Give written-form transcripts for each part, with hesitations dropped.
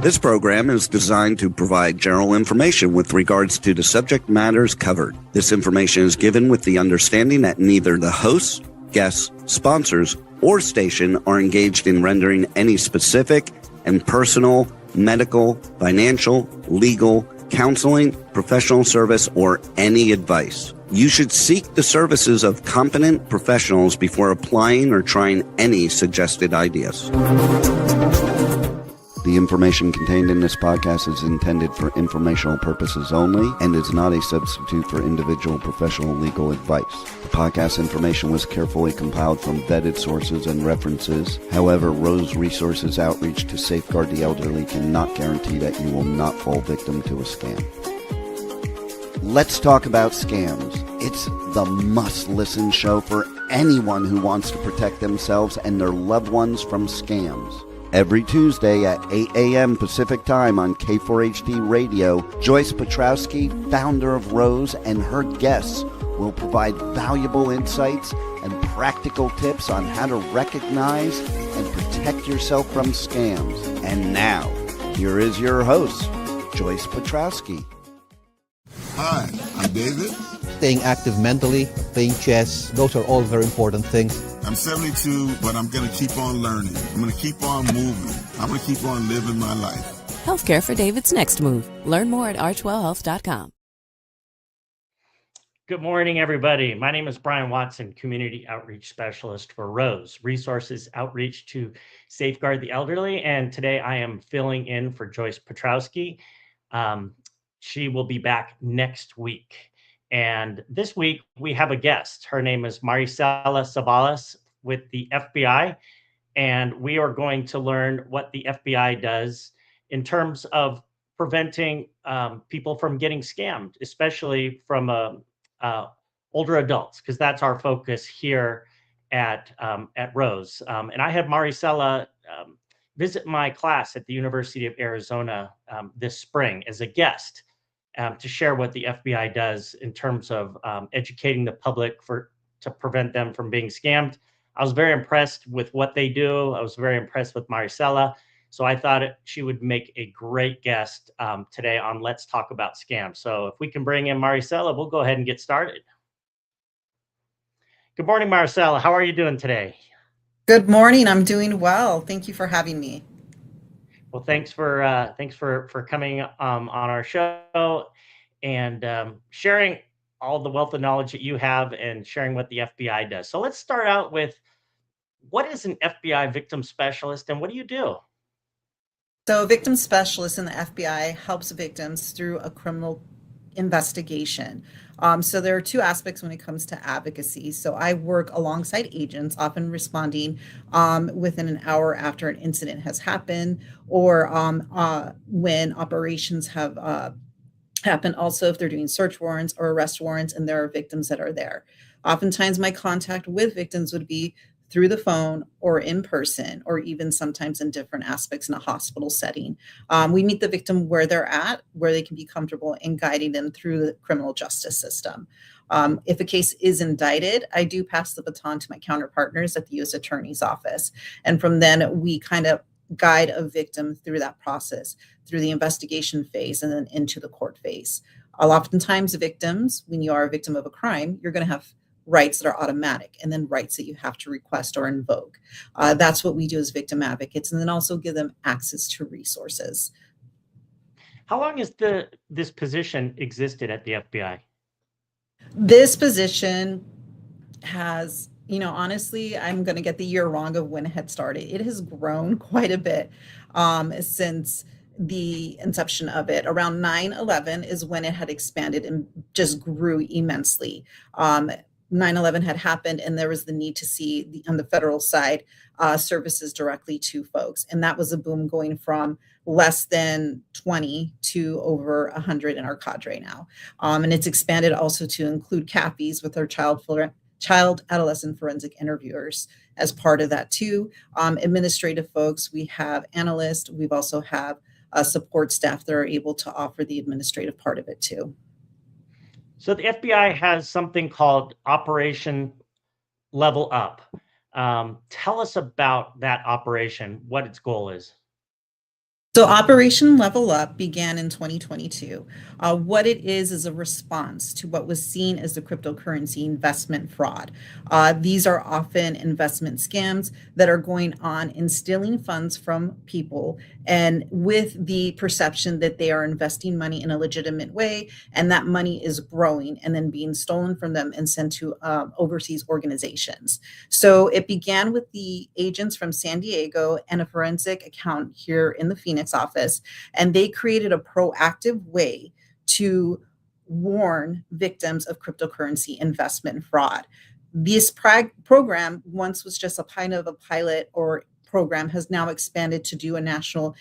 This program is designed to provide general information with regards to the subject matters covered. This information is given with the understanding that neither the hosts, guests, sponsors, or station are engaged in rendering any specific and personal, medical, financial, legal, counseling, professional service, or any advice. You should seek the services of competent professionals before applying or trying any suggested ideas. The information contained in this podcast is intended for informational purposes only and is not a substitute for individual professional legal advice. The podcast information was carefully compiled from vetted sources and references. However, R.O.S.E Resources Outreach to Safeguard the Elderly cannot guarantee that you will not fall victim to a scam. Let's talk about scams. It's the must-listen show for anyone who wants to protect themselves and their loved ones from scams. Every Tuesday at 8 a.m. Pacific Time on K4HD Radio, Joyce Petrowski, founder of R.O.S.E, and her guests will provide valuable insights and practical tips on how to recognize and protect yourself from scams. And now, here is your host, Joyce Petrowski. Hi, I'm David. Staying active mentally, playing chess, those are all very important things. I'm 72, but I'm going to keep on learning. I'm going to keep on moving. I'm going to keep on living my life. Healthcare for David's next move. Learn more at r12health.com. Good morning, everybody. My name is Brian Watson, Community Outreach Specialist for R.O.S.E, Resources Outreach to Safeguard the Elderly. And today I am filling in for Joyce Petrowski. She will be back next week. And this week we have a guest. Her name is Maricela Savalas with the FBI. And we are going to learn what the FBI does in terms of preventing people from getting scammed, especially from older adults, because that's our focus here at R.O.S.E. And I had Maricela visit my class at the University of Arizona this spring as a guest. To share what the FBI does in terms of educating the public to prevent them from being scammed. I was very impressed with what they do. I was very impressed with Maricela. So I thought she would make a great guest today on Let's Talk About Scams. So if we can bring in Maricela, we'll go ahead and get started. Good morning, Maricela. How are you doing today? Good morning. I'm doing well. Thank you for having me. Well, thanks for coming on our show and sharing all the wealth of knowledge that you have and sharing what the FBI does. So let's start out with, what is an FBI victim specialist and what do you do? So a victim specialist in the FBI helps victims through a criminal investigation. So there are two aspects when it comes to advocacy. So I work alongside agents, often responding within an hour after an incident has happened, or when operations have happened. Also, if they're doing search warrants or arrest warrants and there are victims that are there. Oftentimes my contact with victims would be through the phone or in person, or even sometimes in different aspects in a hospital setting. We meet the victim where they're at, where they can be comfortable in guiding them through the criminal justice system. If a case is indicted, I do pass the baton to my counterpartners at the U.S. Attorney's Office. And from then we kind of guide a victim through that process, through the investigation phase and then into the court phase. Oftentimes victims, when you are a victim of a crime, you're going to have rights that are automatic and then rights that you have to request or invoke. That's what we do as victim advocates, and then also give them access to resources. How long has this position existed at the FBI? This position has, honestly, I'm going to get the year wrong of when it had started. It has grown quite a bit since the inception of it. Around 9/11 is when it had expanded and just grew immensely. 9/11 had happened and there was the need to see on the federal side services directly to folks. And that was a boom, going from less than 20 to over 100 in our cadre now. And it's expanded also to include CAFIs with our child adolescent forensic interviewers as part of that too. Administrative folks, we have analysts, we've also have support staff that are able to offer the administrative part of it too. So the FBI has something called Operation Level Up. Tell us about that operation, what its goal is. So Operation Level Up began in 2022. What it is a response to what was seen as the cryptocurrency investment fraud. These are often investment scams that are going on and stealing funds from people, and with the perception that they are investing money in a legitimate way, and that money is growing and then being stolen from them and sent to overseas organizations. So it began with the agents from San Diego and a forensic account here in the Phoenix office, and they created a proactive way to warn victims of cryptocurrency investment fraud. This program once was just a kind of a pilot or program, has now expanded to do a national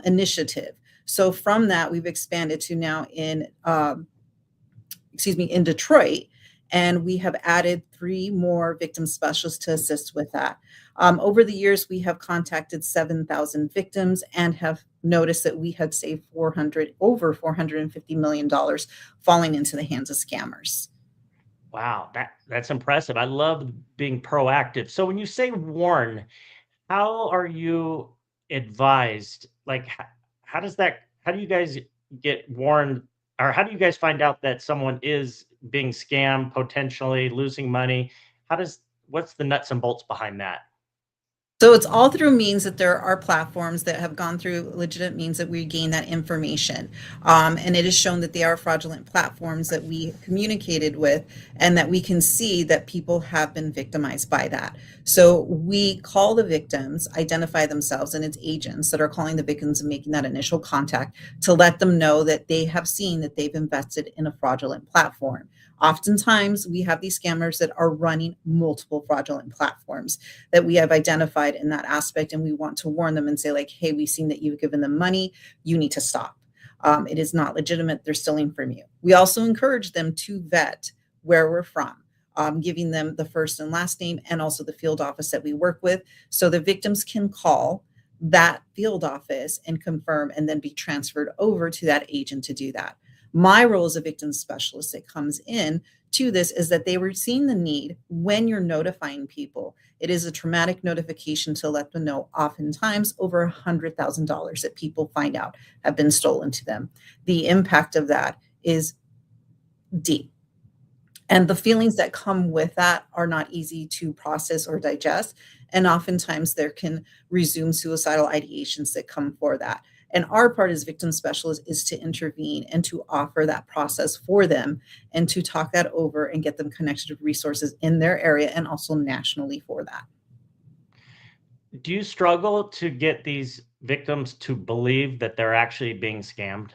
initiative. So from that, we've expanded to now in Detroit, and we have added 3 more victim specialists to assist with that. Over the years, we have contacted 7,000 victims and have noticed that we have saved over $450 million falling into the hands of scammers. Wow, that's impressive. I love being proactive. So when you say warn, how are you advised? Like, how do you guys get warned, or how do you guys find out that someone is being scammed, potentially losing money? What's the nuts and bolts behind that? So it's all through means that there are platforms that have gone through legitimate means that we gain that information. And it is shown that they are fraudulent platforms that we communicated with, and that we can see that people have been victimized by that. So we call the victims, identify themselves, and it's agents that are calling the victims and making that initial contact to let them know that they have seen that they've invested in a fraudulent platform. Oftentimes, we have these scammers that are running multiple fraudulent platforms that we have identified in that aspect, and we want to warn them and say, like, hey, we've seen that you've given them money, you need to stop. It is not legitimate, they're stealing from you. We also encourage them to vet where we're from, giving them the first and last name and also the field office that we work with, so the victims can call that field office and confirm, and then be transferred over to that agent to do that. My role as a victim specialist that comes in to this is that they were seeing the need when you're notifying people. It is a traumatic notification to let them know, oftentimes over $100,000 that people find out have been stolen to them. The impact of that is deep. And the feelings that come with that are not easy to process or digest. And oftentimes there can resume suicidal ideations that come for that. And our part as victim specialists is to intervene and to offer that process for them, and to talk that over and get them connected with resources in their area and also nationally for that. Do you struggle to get these victims to believe that they're actually being scammed?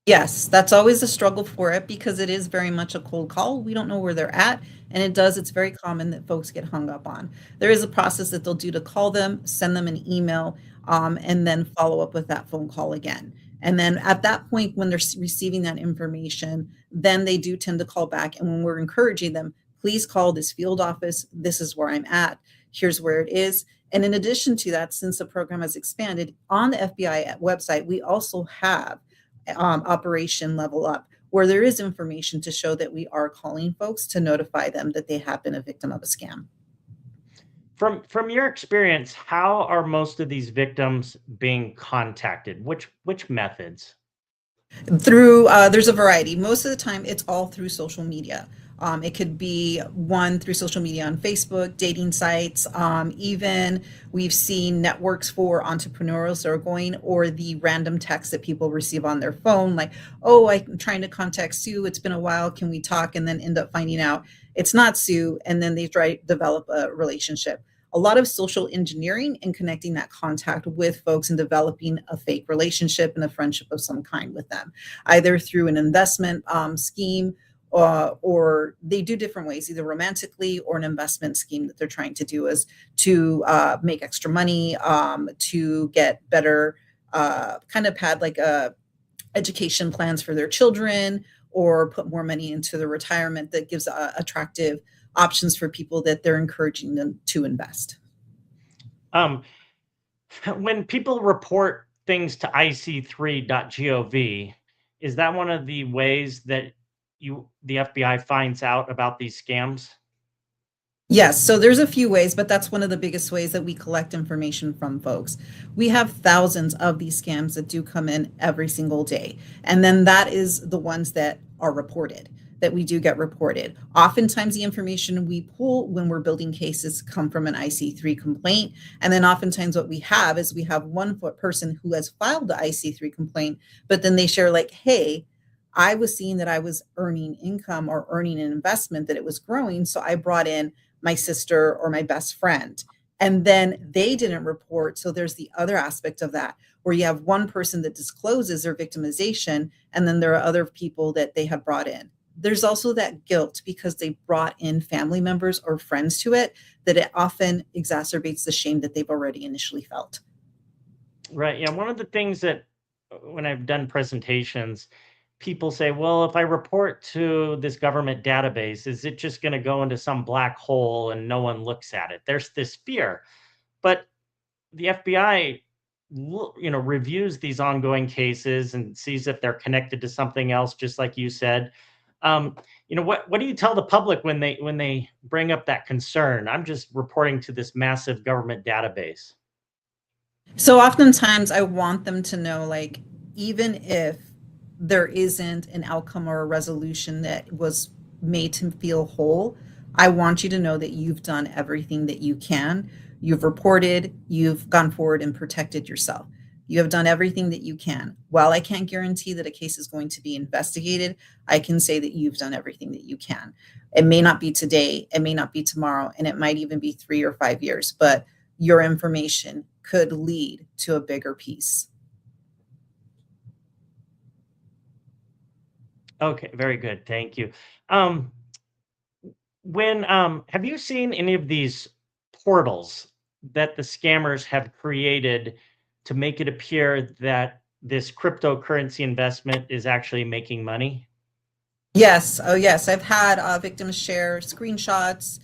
Yes, that's always a struggle for it because it is very much a cold call. We don't know where they're at, and it's very common that folks get hung up on. There is a process that they'll do to call them, send them an email, and then follow up with that phone call again. And then at that point, when they're receiving that information, then they do tend to call back. And when we're encouraging them, please call this field office. This is where I'm at. Here's where it is. And in addition to that, since the program has expanded on the FBI website, we also have Operation Level Up, where there is information to show that we are calling folks to notify them that they have been a victim of a scam. From your experience, how are most of these victims being contacted? Which methods? Through there's a variety. Most of the time, it's all through social media. It could be one through social media on Facebook, dating sites. Even we've seen networks for entrepreneurs that are going, or the random texts that people receive on their phone, like, "Oh, I'm trying to contact Sue. It's been a while. Can we talk?" And then end up finding out it's not Sue, and then they try to develop a relationship. A lot of social engineering and connecting that contact with folks and developing a fake relationship and a friendship of some kind with them, either through an investment scheme, or they do different ways, either romantically or an investment scheme that they're trying to do is to make extra money, to get better, kind of pad like education plans for their children, or put more money into the retirement that gives attractive options for people that they're encouraging them to invest. Um, when people report things to ic3.gov, is that one of the ways that the FBI finds out about these scams? Yes, so there's a few ways, but that's one of the biggest ways that we collect information from folks. We have thousands of these scams that do come in every single day. And then that is the ones that are reported, that we do get reported. Oftentimes, the information we pull when we're building cases come from an IC3 complaint. And then oftentimes, what we have is we have one person who has filed the IC3 complaint, but then they share, like, hey, I was seeing that I was earning income or earning an investment, that it was growing. So I brought in my sister or my best friend. And then they didn't report. So there's the other aspect of that, where you have one person that discloses their victimization, and then there are other people that they have brought in. There's also that guilt because they brought in family members or friends to it, that it often exacerbates the shame that they've already initially felt. Right. Yeah. One of the things that when I've done presentations, people say, well, if I report to this government database, is it just going to go into some black hole and no one looks at it? There's this fear. But the FBI, reviews these ongoing cases and sees if they're connected to something else, just like you said. What do you tell the public when they bring up that concern? I'm just reporting to this massive government database. So oftentimes I want them to know, like, even if there isn't an outcome or a resolution that was made to feel whole, I want you to know that you've done everything that you can. You've reported, you've gone forward and protected yourself. You have done everything that you can. While I can't guarantee that a case is going to be investigated, I can say that you've done everything that you can. It may not be today, it may not be tomorrow, and it might even be 3 or 5 years, but your information could lead to a bigger piece. Okay, very good. Thank you. Um, when have you seen any of these portals that the scammers have created to make it appear that this cryptocurrency investment is actually making money? Yes. Oh, yes. I've had victims share screenshots,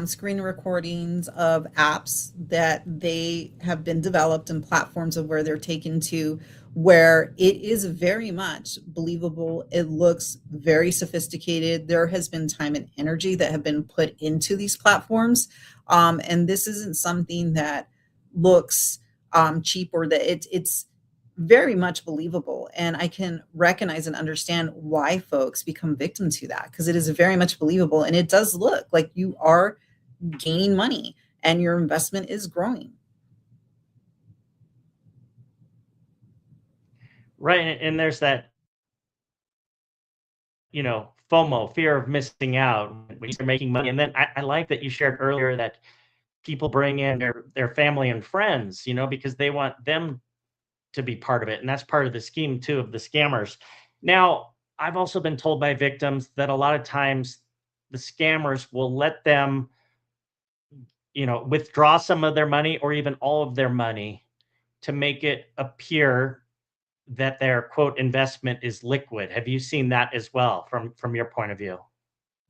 screen recordings of apps that they have been developed and platforms of where they're taken to, where it is very much believable. It looks very sophisticated. There has been time and energy that have been put into these platforms. And this isn't something that looks cheap, or that it's very much believable. And I can recognize and understand why folks become victim to that, because it is very much believable and it does look like you are gaining money and your investment is growing. Right. And there's that, FOMO, fear of missing out when you're making money. And then I like that you shared earlier that people bring in their family and friends, because they want them to be part of it. And that's part of the scheme too of the scammers. Now, I've also been told by victims that a lot of times the scammers will let them, withdraw some of their money or even all of their money to make it appear that their quote investment is liquid. Have you seen that as well from your point of view?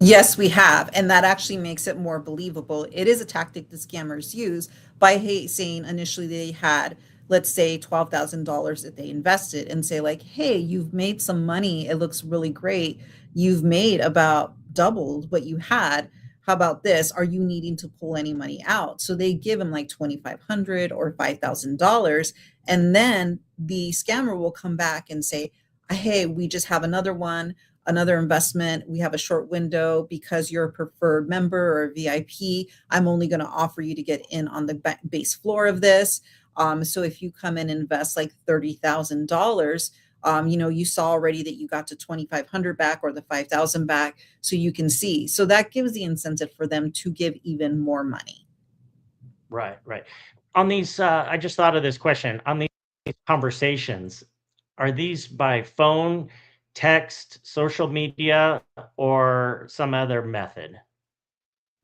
Yes, we have. And that actually makes it more believable. It is a tactic that scammers use by saying initially they had, let's say, $12,000 that they invested, and say, like, hey, you've made some money. It looks really great. You've made about doubled what you had. How about this? Are you needing to pull any money out? So they give them like 2,500 or $5,000. And then the scammer will come back and say, hey, we just have another one, another investment. We have a short window because you're a preferred member or a VIP. I'm only going to offer you to get in on the base floor of this. So if you come in and invest like $30,000, you saw already that you got to 2,500 back or the 5,000 back, so you can see. So that gives the incentive for them to give even more money. Right, right. On these, I just thought of this question. On these conversations, are these by phone, text, social media, or some other method?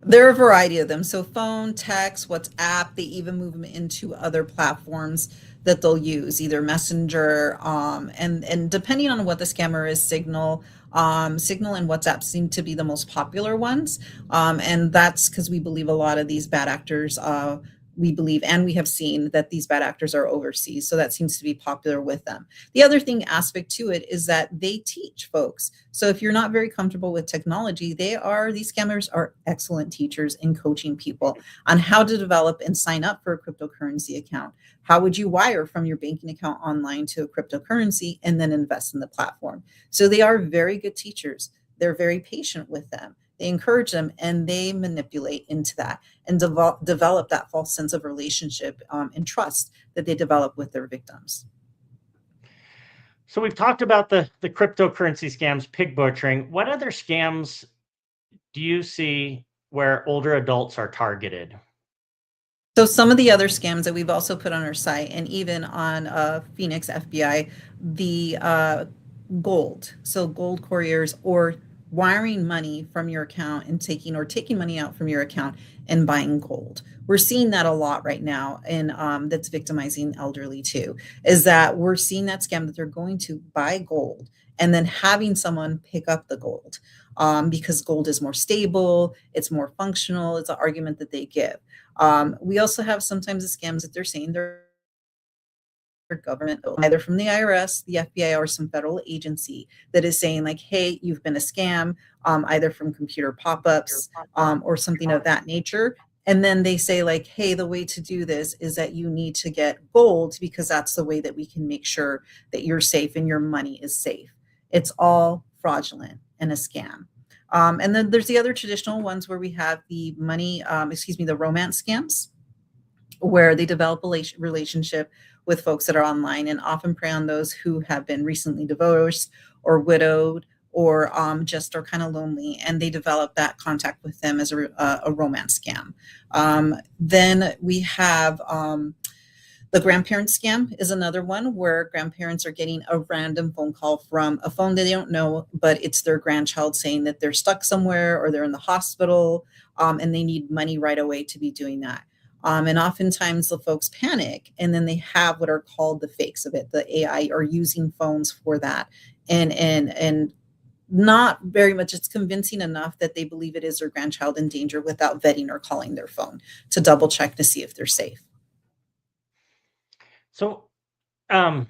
There are a variety of them. So phone, text, WhatsApp, they even move them into other platforms that they'll use, either Messenger, and depending on what the scammer is, Signal. Signal and WhatsApp seem to be the most popular ones. And that's because we believe a lot of these bad actors we believe, and we have seen that these bad actors are overseas. So that seems to be popular with them. The other aspect to it is that they teach folks. So if you're not very comfortable with technology, these scammers are excellent teachers in coaching people on how to develop and sign up for a cryptocurrency account. How would you wire from your banking account online to a cryptocurrency and then invest in the platform? So they are very good teachers. They're very patient with them. They encourage them and they manipulate into that and develop that false sense of relationship and trust that they develop with their victims. So we've talked about the cryptocurrency scams, pig butchering. What other scams do you see where older adults are targeted? So some of the other scams that we've also put on our site and even on Phoenix FBI, the gold. So gold couriers or wiring money from your account and taking money out from your account and buying gold. We're seeing that a lot right now, and that's victimizing elderly too, is that we're seeing that scam that they're going to buy gold and then having someone pick up the gold because gold is more stable, it's more functional. It's an argument that they give. We also have sometimes the scams that they're saying they're government, either from the IRS, the FBI, or some federal agency that is saying like, hey, you've been a scam, either from computer pop-ups or something of that nature. And then they say like, hey, the way to do this is that you need to get gold because that's the way that we can make sure that you're safe and your money is safe. It's all fraudulent and a scam. And then there's the other traditional ones where we have the the romance scams, where they develop a relationship with folks that are online and often prey on those who have been recently divorced or widowed or just are kind of lonely, and they develop that contact with them as a romance scam. Then we have the grandparent scam is another one where grandparents are getting a random phone call from a phone that they don't know, but it's their grandchild saying that they're stuck somewhere or they're in the hospital and they need money right away to be doing that. And oftentimes the folks panic and then they have what are called the fakes of it. The AI are using phones for that. And not very much. It's convincing enough that they believe it is their grandchild in danger without vetting or calling their phone to double check to see if they're safe. So, an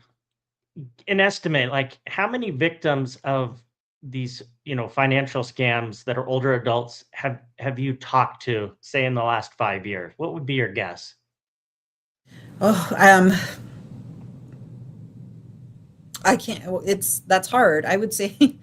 estimate, like how many victims of these, financial scams that are older adults have you talked to, say in the last 5 years? What would be your guess? Oh, I can't. That's hard. I would say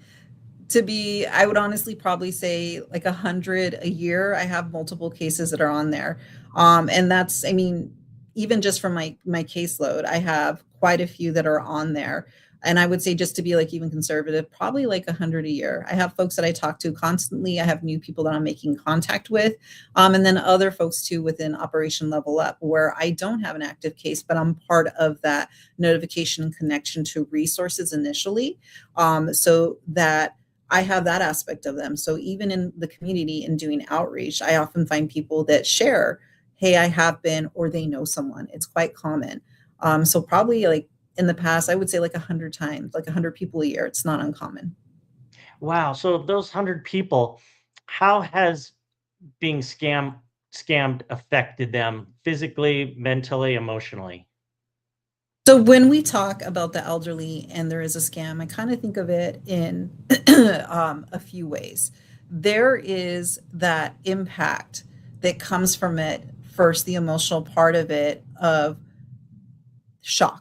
I would honestly probably say like 100 a year. I have multiple cases that are on there, and that's, I mean, even just from my caseload, I have quite a few that are on there. And I would say, just to be like even conservative, probably like 100 a year. I have folks that I talk to constantly. I have new people that I'm making contact with. And then other folks too within Operation Level Up, where I don't have an active case, but I'm part of that notification and connection to resources initially. So that I have that aspect of them. So even in the community and doing outreach, I often find people that share, hey, I have been, or they know someone. It's quite common. So probably like in the past, I would say like 100 times, like 100 people a year. It's not uncommon. Wow. So those 100 people, how has being scammed affected them physically, mentally, emotionally? So when we talk about the elderly and there is a scam, I kind of think of it in a few ways. There is that impact that comes from it. First, the emotional part of it of shock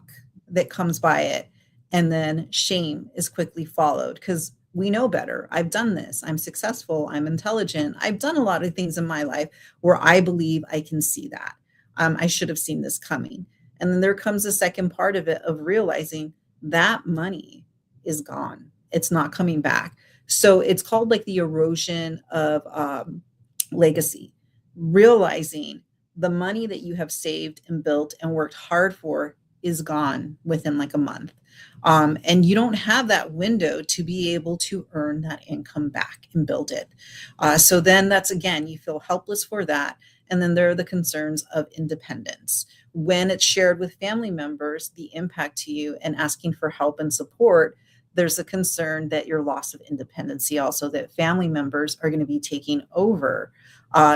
that comes by it. And then shame is quickly followed because we know better. I've done this. I'm successful. I'm intelligent. I've done a lot of things in my life where I believe I can see that. I should have seen this coming. And then there comes the second part of it of realizing that money is gone. It's not coming back. So it's called like the erosion of legacy, realizing the money that you have saved and built and worked hard for is gone within like a month. And you don't have that window to be able to earn that income back and build it. So then that's, again, you feel helpless for that. And then there are the concerns of independence. When it's shared with family members, the impact to you and asking for help and support there's a concern that your loss of independency, also that family members are going to be taking over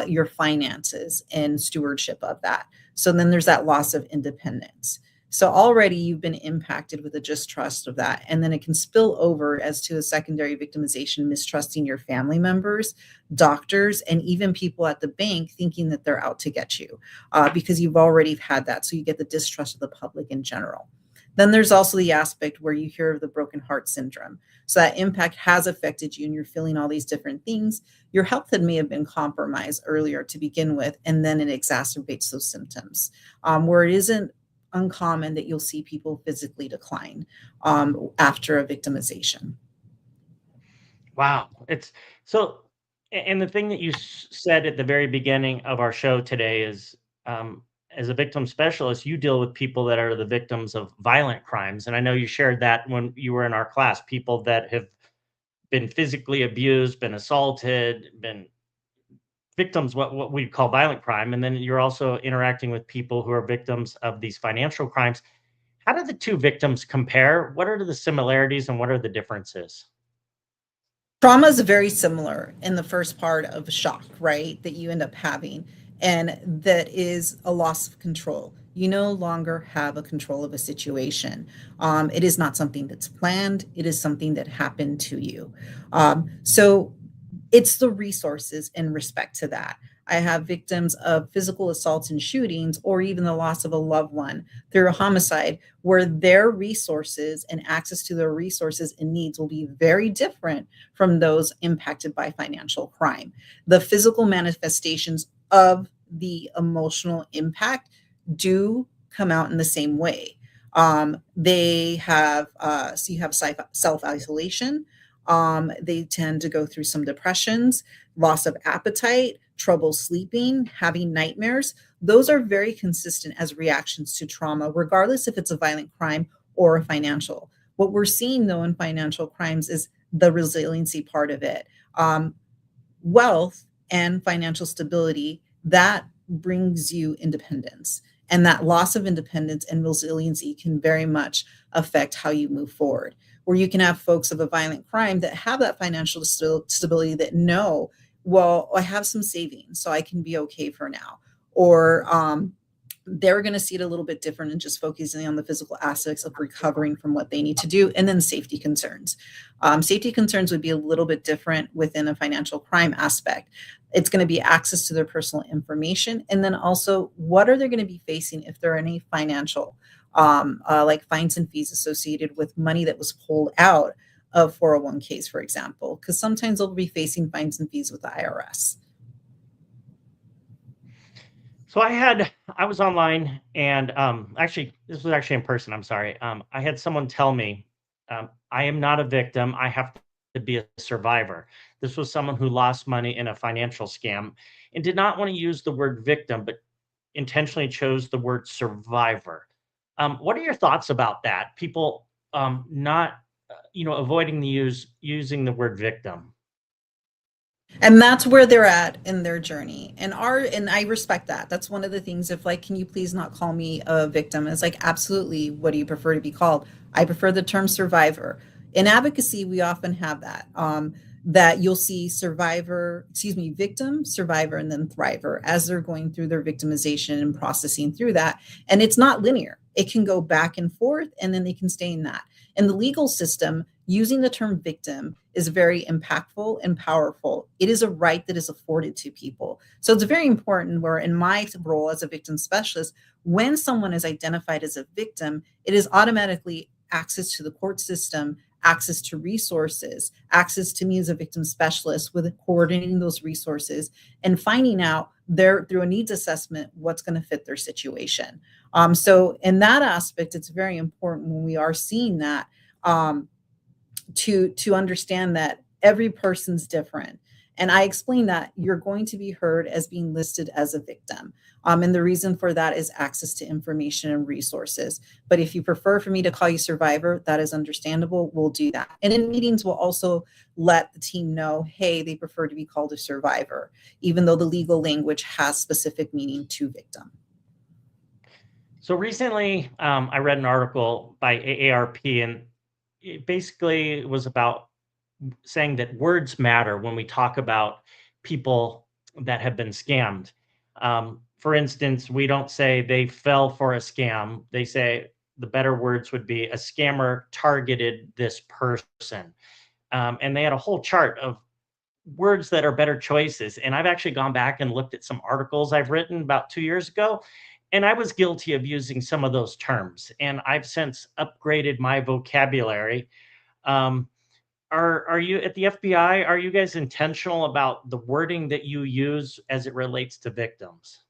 your finances and stewardship of that. So then there's that loss of independence. So already you've been impacted with the distrust of that. And then it can spill over as to a secondary victimization, mistrusting your family members, doctors, and even people at the bank thinking that they're out to get you because you've already had that. So you get the distrust of the public in general. Then there's also the aspect where you hear of the broken heart syndrome. So that impact has affected you and you're feeling all these different things. Your health may have been compromised earlier to begin with, and then it exacerbates those symptoms where it isn't uncommon that you'll see people physically decline after a victimization. Wow. It's so, and the thing that you said at the very beginning of our show today is, as a victim specialist, you deal with people that are the victims of violent crimes. And I know you shared that when you were in our class, people that have been physically abused, been assaulted, been victims, what we call violent crime. And then you're also interacting with people who are victims of these financial crimes. How do the two victims compare? What are the similarities and what are the differences? Trauma is very similar in the first part of shock, right? That you end up having, and that is a loss of control. You no longer have a control of a situation. It is not something that's planned. It is something that happened to you. So it's the resources in respect to that. I have victims of physical assaults and shootings, or even the loss of a loved one through a homicide, where their resources and access to their resources and needs will be very different from those impacted by financial crime. The physical manifestations of the emotional impact do come out in the same way. They have, so you have self-isolation. They tend to go through some depressions, loss of appetite, trouble sleeping, having nightmares. Those are very consistent as reactions to trauma, regardless if it's a violent crime or a financial. What we're seeing, though, in financial crimes is the resiliency part of it. Wealth and financial stability, that brings you independence. And that loss of independence and resiliency can very much affect how you move forward. Where you can have folks of a violent crime that have that financial stability that know, well, I have some savings, so I can be okay for now. Or they're going to see it a little bit different and just focusing on the physical aspects of recovering from what they need to do. And then safety concerns. Safety concerns would be a little bit different within a financial crime aspect. It's going to be access to their personal information. And then also, what are they going to be facing if there are any financial like fines and fees associated with money that was pulled out of 401ks, for example, because sometimes they'll be facing fines and fees with the IRS. So I was online and actually, this was actually in person. I'm sorry. I had someone tell me, I am not a victim. I have to be a survivor. This was someone who lost money in a financial scam and did not want to use the word victim, but intentionally chose the word survivor. What are your thoughts about that? People not, avoiding using the word victim. And that's where they're at in their journey. And I respect that. That's one of the things. If like, can you please not call me a victim? It's like, absolutely. What do you prefer to be called? I prefer the term survivor. In advocacy, we often have that. That you'll see victim, survivor, and then thriver as they're going through their victimization and processing through that. And it's not linear. It can go back and forth, and then they can stay in that. In the legal system, using the term victim is very impactful and powerful. It is a right that is afforded to people. So it's very important where in my role as a victim specialist, when someone is identified as a victim, it is automatically access to the court system, access to resources, access to me as a victim specialist with coordinating those resources and finding out through a needs assessment what's going to fit their situation. So in that aspect, it's very important when we are seeing that to understand that every person's different. And I explain that you're going to be heard as being listed as a victim. And the reason for that is access to information and resources. But if you prefer for me to call you survivor, that is understandable. We'll do that. And in meetings, we'll also let the team know, hey, they prefer to be called a survivor, even though the legal language has specific meaning to victim. So recently, I read an article by AARP, and it basically was about saying that words matter when we talk about people that have been scammed. For instance, we don't say they fell for a scam. They say the better words would be a scammer targeted this person. And they had a whole chart of words that are better choices. And I've actually gone back and looked at some articles I've written about 2 years ago. And I was guilty of using some of those terms. And I've since upgraded my vocabulary. Um, are you at the FBI? Are you guys intentional about the wording that you use as it relates to victims?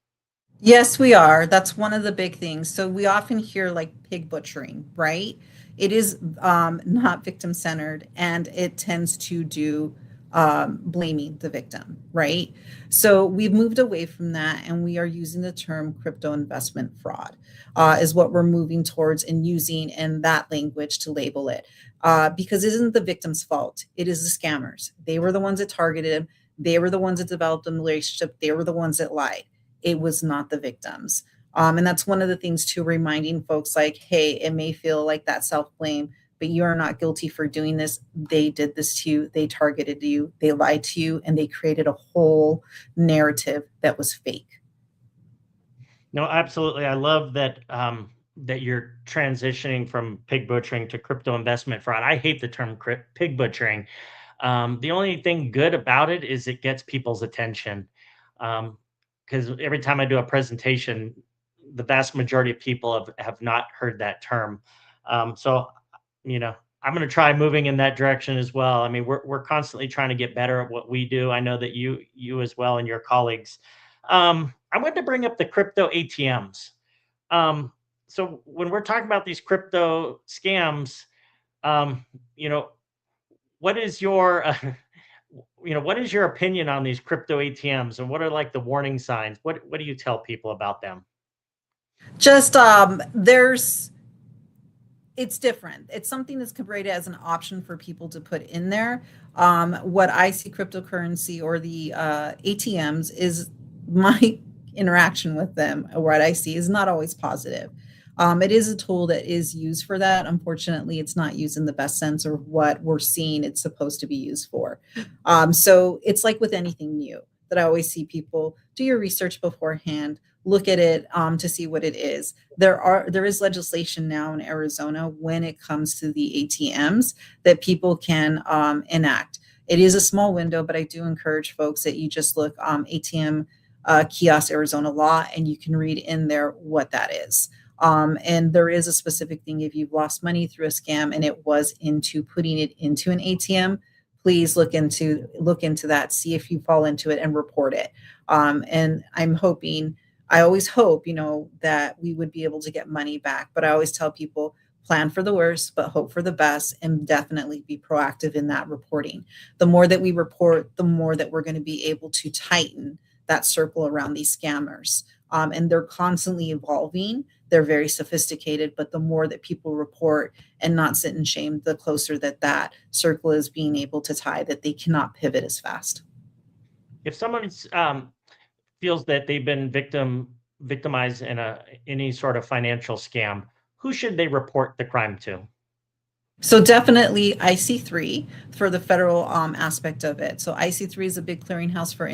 Yes, we are. That's one of the big things. So we often hear like pig butchering, right? It is not victim centered, and it tends to do blaming the victim, right? So we've moved away from that, and we are using the term crypto investment fraud, is what we're moving towards and using in that language to label it. Because it isn't the victim's fault, it is the scammers. They were the ones that targeted him, they were the ones that developed the relationship, they were the ones that lied. It was not the victims. And that's one of the things too, reminding folks like, hey, it may feel like that self blame, but you are not guilty for doing this. They did this to you. They targeted you. They lied to you, and they created a whole narrative that was fake. No, absolutely. I love that that you're transitioning from pig butchering to crypto investment fraud. I hate the term pig butchering. The only thing good about it is it gets people's attention. Because every time I do a presentation, the vast majority of people have not heard that term. So, you know, I'm going to try moving in that direction as well. I mean, we're constantly trying to get better at what we do. I know that you as well and your colleagues. I wanted to bring up the crypto ATMs. Um, so when we're talking about these crypto scams, um, you know, what is your what is your opinion on these crypto ATMs, and what are like the warning signs? What do you tell people about them? Just there's it's different. It's something that's created as an option for people to put in there. What I see cryptocurrency or the ATMs is my interaction with them. What I see is not always positive. It is a tool that is used for that. Unfortunately, it's not used in the best sense or what we're seeing it's supposed to be used for. So it's like with anything new that I always see people do your research beforehand, look at it to see what it is. There is legislation now in Arizona when it comes to the ATMs that people can enact. It is a small window, but I do encourage folks that you just look ATM kiosk Arizona law, and you can read in there what that is. And there is a specific thing if you've lost money through a scam and it was into putting it into an ATM, please look into that, see if you fall into it and report it. And I always hope, that we would be able to get money back. But I always tell people, plan for the worst, but hope for the best, and definitely be proactive in that reporting. The more that we report, the more that we're going to be able to tighten that circle around these scammers. And they're constantly evolving. They're very sophisticated, but the more that people report and not sit in shame, the closer that circle is being able to tie, that they cannot pivot as fast. If someone's feels that they've been victimized in any sort of financial scam, who should they report the crime to? So definitely IC3 for the federal aspect of it. So IC3 is a big clearinghouse for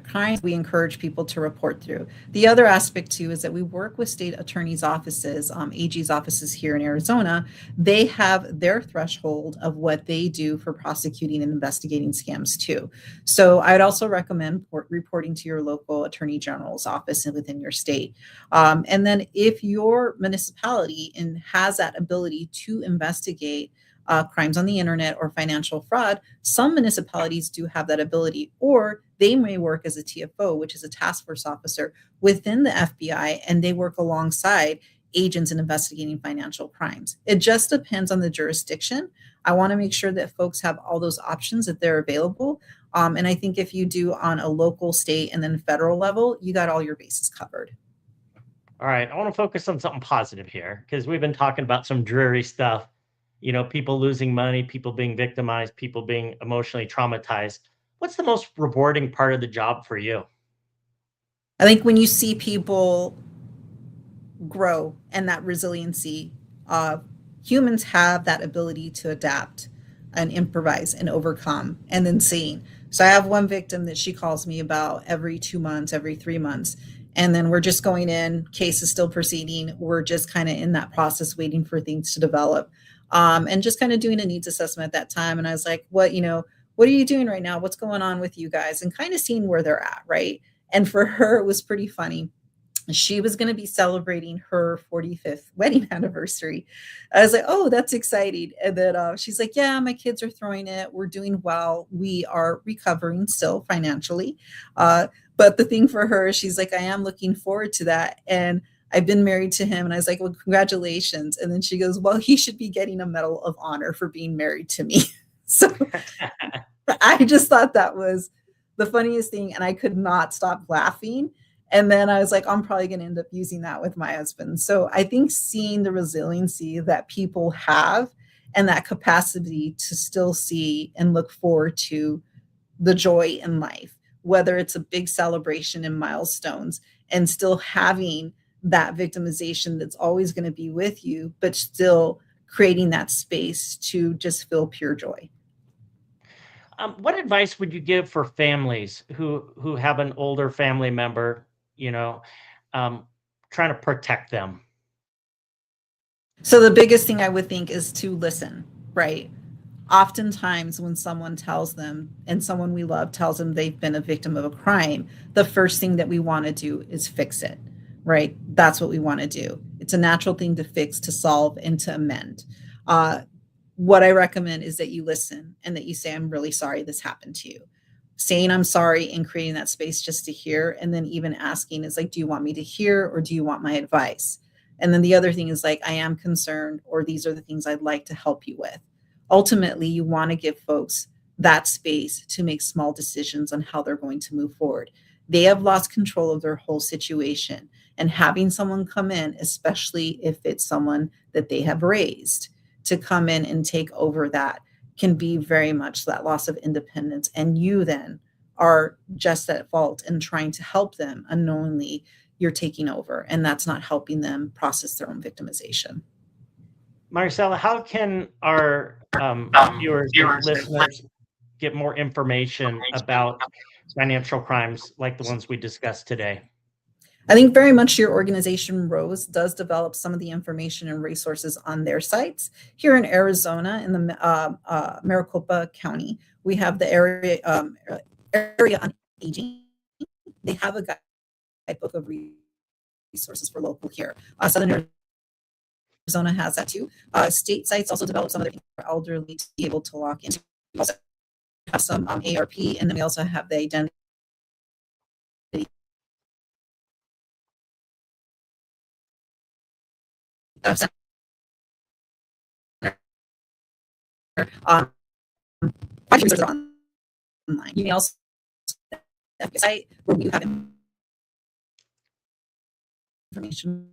crimes we encourage people to report through. The other aspect too is that we work with state attorneys' offices, AG's offices here in Arizona. They have their threshold of what they do for prosecuting and investigating scams too. So I'd also recommend reporting to your local attorney general's office and within your state. And then if your municipality has that ability to investigate crimes on the internet or financial fraud, some municipalities do have that ability, or they may work as a TFO, which is a task force officer within the FBI, and they work alongside agents in investigating financial crimes. It just depends on the jurisdiction. I want to make sure that folks have all those options that they're available. And I think if you do on a local, state, and then federal level, you got all your bases covered. All right, I want to focus on something positive here because we've been talking about some dreary stuff. People losing money, people being victimized, people being emotionally traumatized. What's the most rewarding part of the job for you? I think when you see people grow and that resiliency Humans have that ability to adapt and improvise and overcome and then seeing. So I have one victim that she calls me about every 2 months, every 3 months. And then we're just going in, case is still proceeding. We're just kind of in that process, waiting for things to develop. And just kind of doing a needs assessment at that time. And I was like, what are you doing right now? What's going on with you guys? And kind of seeing where they're at, right? And for her, it was pretty funny. She was going to be celebrating her 45th wedding anniversary. I was like, oh, that's exciting. And then she's like, yeah, my kids are throwing it. We're doing well. We are recovering still financially. But the thing for her, she's like, I am looking forward to that. And I've been married to him. And I was like, well, congratulations. And then she goes, well, he should be getting a Medal of Honor for being married to me. So I just thought that was the funniest thing. And I could not stop laughing. And then I was like, I'm probably going to end up using that with my husband. So I think seeing the resiliency that people have and that capacity to still see and look forward to the joy in life, whether it's a big celebration and milestones, and still having that victimization that's always going to be with you, but still creating that space to just feel pure joy. What advice would you give for families who have an older family member, you know, um, trying to protect them? So the biggest thing I would think is to listen, right? Oftentimes when someone tells them, and someone we love tells them they've been a victim of a crime, the first thing that we want to do is fix it, right? That's what we want to do. It's a natural thing to fix, to solve, and to amend. Uh, what I recommend is that you listen and that you say, I'm really sorry this happened to you. Saying I'm sorry and creating that space just to hear, and then even asking is like, do you want me to hear or do you want my advice? And then the other thing is like, I am concerned, or these are the things I'd like to help you with. Ultimately, you want to give folks that space to make small decisions on how they're going to move forward. They have lost control of their whole situation. And having someone come in, especially if it's someone that they have raised, to come in and take over that can be very much that loss of independence. And you then are just at fault in trying to help them unknowingly. You're taking over, and that's not helping them process their own victimization. Maricela, how can our viewers and listeners get more information about financial crimes like the ones we discussed today? I think very much your organization, R.O.S E, does develop some of the information and resources on their sites. Here in Arizona, in the Maricopa County, we have the area on aging. They have a guidebook of resources for local here. Southern Arizona has that too. State sites also develop some of the things for elderly to be able to lock into. We also have some ARP, and then we also have the identity. Um, resources are online. You may also have a site where you have information.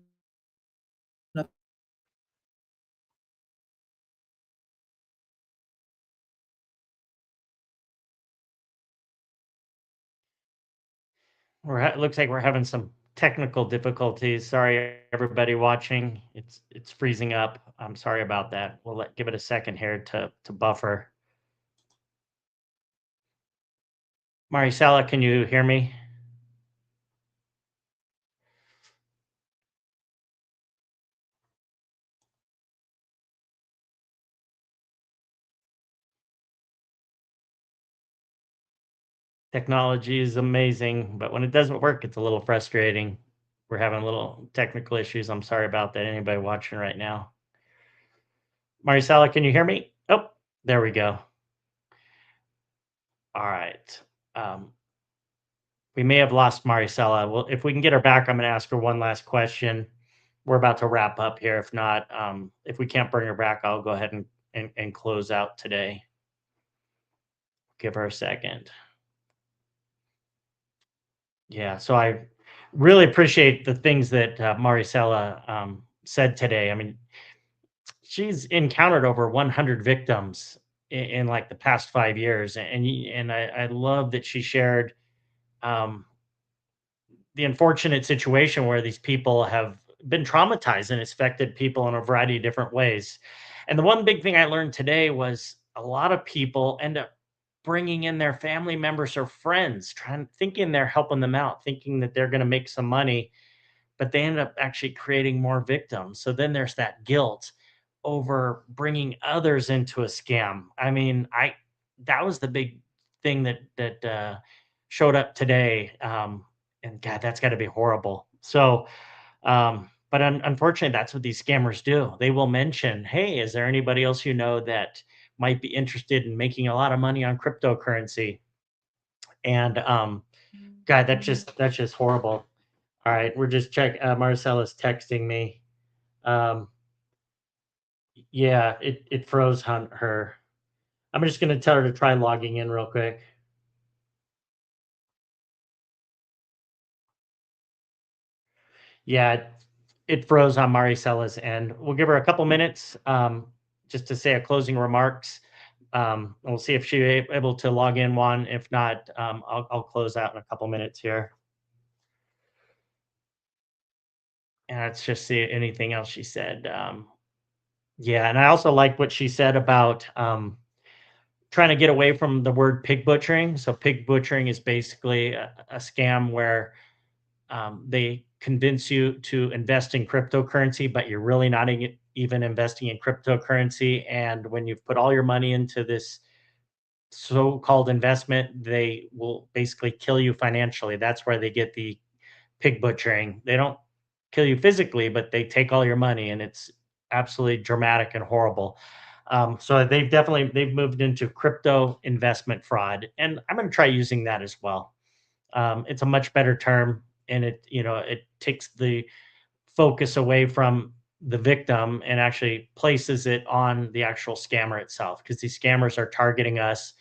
It looks like we're having some technical difficulties. Sorry, everybody watching. It's freezing up. I'm sorry about that. Give it a second here to buffer. Maricela, can you hear me? Technology is amazing, but when it doesn't work, it's a little frustrating. We're having a little technical issues. I'm sorry about that. Anybody watching right now? Maricela, can you hear me? Oh, there we go. All right. We may have lost Maricela. Well, if we can get her back, I'm going to ask her one last question. We're about to wrap up here. If not, if we can't bring her back, I'll go ahead and close out today. Give her a second. Yeah, so I really appreciate the things that Maricela said today. I mean, she's encountered over 100 victims in like the past 5 years, and I love that she shared um, the unfortunate situation where these people have been traumatized, and it's affected people in a variety of different ways. And the one big thing I learned today was a lot of people end up bringing in their family members or friends, thinking they're helping them out, thinking that they're going to make some money, but they end up actually creating more victims. So then there's that guilt over bringing others into a scam. I mean, that was the big thing that showed up today, and God, that's got to be horrible. So, but unfortunately, that's what these scammers do. They will mention, "Hey, is there anybody else you know that might be interested in making a lot of money on cryptocurrency?" And God, that's just horrible. All right, we're just check. Maricela's texting me. Um, yeah, it froze on her. I'm just gonna tell her to try logging in real quick. Yeah, it froze on Maricela's end. We'll give her a couple minutes just to say a closing remarks. We'll see if she's able to log in, Juan. If not, I'll close out in a couple minutes here. And let's just see anything else she said. Yeah, and I also like what she said about trying to get away from the word pig butchering. So pig butchering is basically a scam where they convince you to invest in cryptocurrency, but you're really not even investing in cryptocurrency. And when you've put all your money into this so-called investment, they will basically kill you financially. That's where they get the pig butchering. They don't kill you physically, but they take all your money, and it's absolutely dramatic and horrible. So they've moved into crypto investment fraud, and I'm going to try using that as well. It's a much better term, and it takes the focus away from the victim and actually places it on the actual scammer itself, because these scammers are targeting us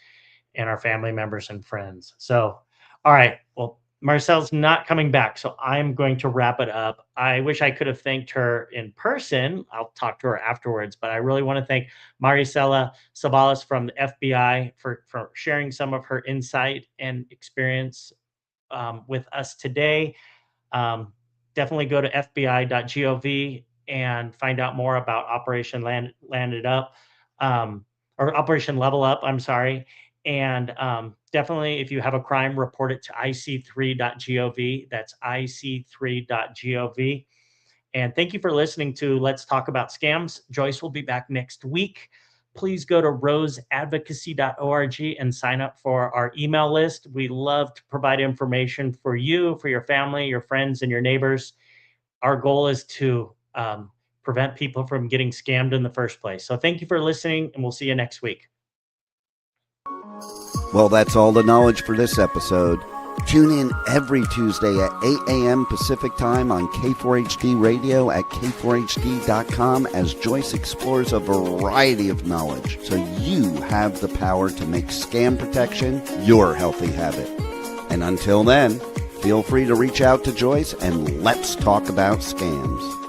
and our family members and friends. So, all right, well, Marcel's not coming back, so I'm going to wrap it up. I wish I could have thanked her in person. I'll talk to her afterwards, but I really want to thank Maricela Savalas from the FBI for sharing some of her insight and experience with us today. Definitely go to fbi.gov and find out more about Operation Landed Up, or Operation Level Up, I'm sorry. And definitely, if you have a crime, report it to ic3.gov. That's ic3.gov. And thank you for listening to Let's Talk About Scams. Joyce will be back next week. Please go to roseadvocacy.org and sign up for our email list. We love to provide information for you, for your family, your friends, and your neighbors. Our goal is to prevent people from getting scammed in the first place. So thank you for listening, and we'll see you next week. Well, that's all the knowledge for this episode. Tune in every Tuesday at 8 a.m. Pacific Time on K4HD Radio at k4hd.com as Joyce explores a variety of knowledge so you have the power to make scam protection your healthy habit. And until then, feel free to reach out to Joyce and let's talk about scams.